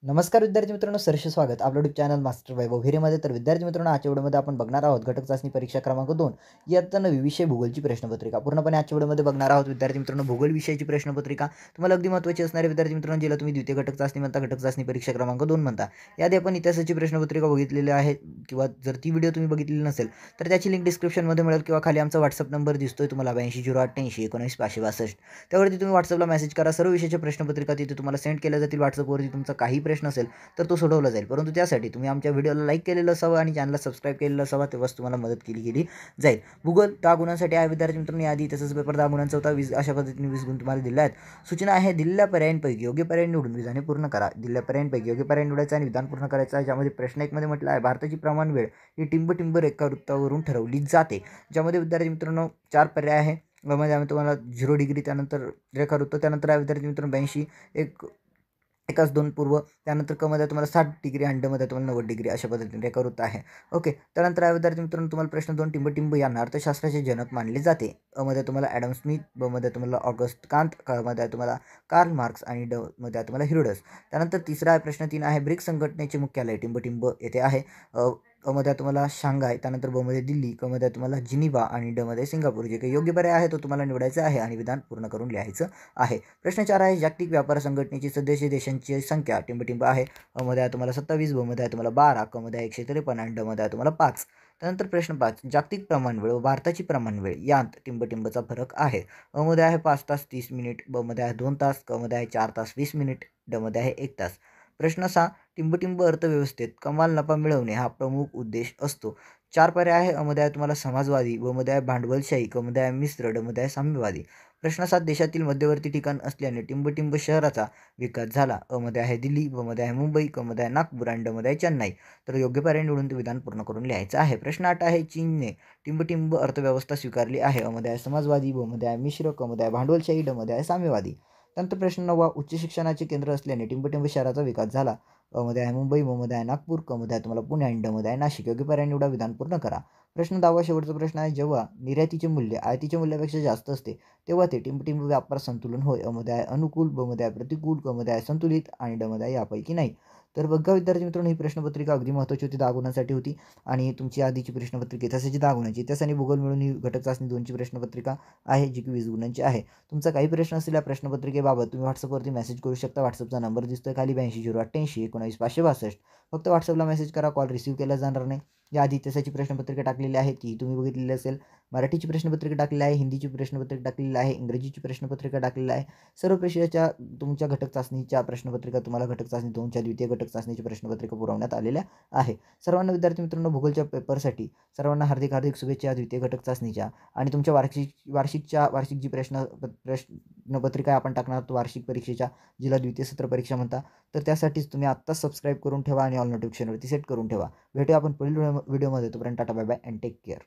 नमस्कार विद्यार्थी मित्रांनो, सहर्ष स्वागत आपलं यूट्यूब चॅनल मास्टर वैभव हिरेमध्ये. तर विद्यार्थी मित्रांनो, आजच्या व्हिडिओमध्ये आपण बघणार आहोत घटक चाचणी परीक्षा क्रमांक 2 इयत्ता 9वी विषय भूगोलची प्रश्नपत्रिका. पूर्णपणे आजच्या व्हिडिओमध्ये बघणार आहोत विद्यार्थी मित्रांनो भूगोल विषयाची प्रश्नपत्रिका. तुम्हाला अगदी महत्त्वाची असणारे विद्यार्थी मित्रांनो, ज्याला तुम्ही द्वितीय घटक चाचणी म्हणता, घटक चाचणी परीक्षा क्रमांक 2 म्हणता. याआधी आपण इतिहासाची प्रश्नपत्रिका बघितलेली आहे किंवा जर ती व्हिडिओ तुम्ही बघितलेली नसेल तर त्याची लिंक डिस्क्रिप्शनमध्ये मिळेल किंवा खाली आमचा व्हॉट्सअप नंबर दिसतोय तुम्हाला 82088019 त्यावरती तुम्ही व्हॉट्सअपला मेसेज करा. सर्व विषयाच्या प्रश्नपत्रिका तिथे तुम्हाला सेंड केल्या जातील. व्हॉट्सअपवरती तुमचा काही प्रश्न असेल तर तो सोडवला जाईल, परंतु त्यासाठी तुम्ही आमच्या व्हिडिओला लाईक केलेलं असावं आणि चॅनलला सबस्क्राईब केलेलं असावं, तेव्हाच तुम्हाला मदत केली जाईल. भूगोल 10 गुणांसाठी आहे विद्यार्थी मित्रांनो. याआधी तसंच पेपर 10 गुणांचा होता. 20 अशा पद्धतीने 20 गुण तुम्हाला दिले आहेत. सूचना आहे, दिलेल्या पर्यायांपैकी योग्य पर्याय निवडून विधाने पूर्ण करा. दिलेल्या पर्यायांपैकी योग्य पर्याय निवडायचा आणि विधान पूर्ण करायचं आहे. ज्यामध्ये प्रश्न 1 मध्ये म्हटलं आहे, भारताची प्रमाण वेळ ही टिंब रेखावृत्तावरून ठरवली जाते. ज्यामध्ये विद्यार्थी मित्रांनो 4 पर्याय आहे. मध्ये आम्ही तुम्हाला 0 डिग्री, त्यानंतर रेखावृत्त, त्यानंतर आहे विद्यार्थी मित्रांनो 82, 1:2 पूर्व, त्यानंतर मध्ये तुम्हाला 60 डिग्री आणि मध्ये तुम्हाला 90 डिग्री अशा पद्धतीने रेखावृत्त आहे. ओके. त्यानंतर आहे विद्यार्थी मित्रांनो तुम्हाला प्रश्न 2, टिंब यांना अर्थशास्त्राचे जनक मानले जाते. मध्ये तुम्हाला ॲडम स्मिथ, मध्ये तुम्हाला ऑगस्ट कांत, मध्ये तुम्हाला कार्ल मार्क्स आणि मध्ये तुम्हाला हिरोडस. त्यानंतर तिसरा आहे प्रश्न 3 आहे, ब्रिक्स संघटनेचे मुख्यालय टिंब येथे आहे. मध्ये तुम्हाला शांघाय, त्यानंतर मध्ये दिल्ली, मध्ये तुम्हाला जिनिव्हा आणि मध्ये सिंगापूर. जे काही योग्य पर्याय आहे तो तुम्हाला निवडायचा आहे आणि विधान पूर्ण करून लिहायचं आहे. प्रश्न 4 आहे, जागतिक व्यापार संघटनेची सदस्य देशांची संख्या टिंब आहे. मध्ये तुम्हाला 27, मध्ये तुम्हाला 12, मध्ये 153 आणि मध्ये तुम्हाला 5. त्यानंतर प्रश्न 5, जागतिक प्रमाणवेळ व भारताची प्रमाणवेळ यांत टिंबचा फरक आहे. मध्ये आहे 5 तास 30 मिनिट, मध्ये आहे 2 तास, मध्ये आहे 4 तास 20 मिनिट, मध्ये आहे 1 तास. प्रश्न 6, टिंब अर्थव्यवस्थेत कमाल नफा मिळवणे हा प्रमुख उद्देश असतो. 4 पर्याय आहे. मध्ये आहे तुम्हाला समाजवादी, मध्ये आहे भांडवलशाही, मध्ये आहे मिश्र, मध्ये आहे साम्यवादी. प्रश्न 7, देशातील मध्यवर्ती ठिकाण असल्याने टिंब शहराचा विकास झाला. मध्ये आहे दिल्ली, मध्ये आहे मुंबई, मध्ये आहे नागपूर आणि मध्ये आहे चेन्नई. तर योग्य पर्याय निवडून ते विधान पूर्ण करून लिहायचं आहे. प्रश्न 8 आहे, चीनने टिंब अर्थव्यवस्था स्वीकारली आहे. मध्ये आहे समाजवादी, मध्ये आहे मिश्र, मध्ये आहे भांडवलशाही, मध्ये आहे साम्यवादी. त्यानंतर प्रश्न 9, उच्च शिक्षणाचे केंद्र असल्याने टिंब शहराचा विकास झाला. मध्ये आहे मुंबई, मध्ये आहे नागपूर, मध्ये आहे तुम्हाला पुणे आणि मध्ये आहे नाशिक. योग्य पर्याय निवडा, विधान पूर्ण करा. प्रश्न 10 शेवटचा प्रश्न आहे, जेव्हा निर्यातीचे मूल्य आयातीच्या मूल्यापेक्षा जास्त असते तेव्हा ते टिंब व्यापार संतुलन होय. मध्ये आहे अनुकूल, मध्ये आहे प्रतिकूल, मध्ये आहे संतुलित आणि मध्ये आहे यापैकी नाही. तर बघा विद्यार्थी मित्रांनो, ही प्रश्नपत्रिका अगदी महत्त्वाची होती, 10 गुणांसाठी होती. आणि तुमची आधीची प्रश्नपत्रिका इतिहासाची 10 गुणांची, इतिहास आणि भूगोल मिळून ही घटक चाचणी 2ची प्रश्नपत्रिका आहे, जी की 20 गुणांची आहे. तुमचा काही प्रश्न असेल या प्रश्नपत्रिकेबाबत तुम्ही व्हॉट्सअपवरती मेसेज करू शकता. व्हॉट्सअपचा नंबर दिसतोय खाली 82088019 फक्त व्हॉट्सअपला मेसेज करा, कॉल रिसीव्ह केला जाणार नाही. याआधी इतिहासाची प्रश्नपत्रिका टाकलेली आहे, ती तुम्ही बघितलेली असेल. मराठीची प्रश्नपत्रिका टाकलेली आहे, हिंदीची प्रश्नपत्रिका टाकलेली आहे, इंग्रजीची प्रश्नपत्रिका टाकलेली आहे. सर्व विषयाच्या तुमच्या घटक चाचणीच्या प्रश्नपत्रिका तुम्हाला घटक चाचणी 2च्या द्वितीय घटक चाचणीची प्रश्नपत्रिका पुरवण्यात आलेल्या आहे. सर्वांना विद्यार्थी मित्रांनो भूगोलच्या पेपरसाठी सर्वांना हार्दिक शुभेच्छा द्वितीय घटक चाचणीच्या. आणि तुमच्या वार्षिक जी प्रश्नपत्रिका आपण टाकणार आहोत वार्षिक परीक्षेच्या, जिला द्वितीय सत्र परीक्षा म्हणता, तर त्यासाठीच तुम्ही आत्ताच सबस्क्राईब करून ठेवा आणि ऑल नोटिफिकेशनवरती सेट करून ठेवा. भेटूया आपण पुढील व्हिडिओमध्ये. तोपर्यंत tata, bye bye and take care.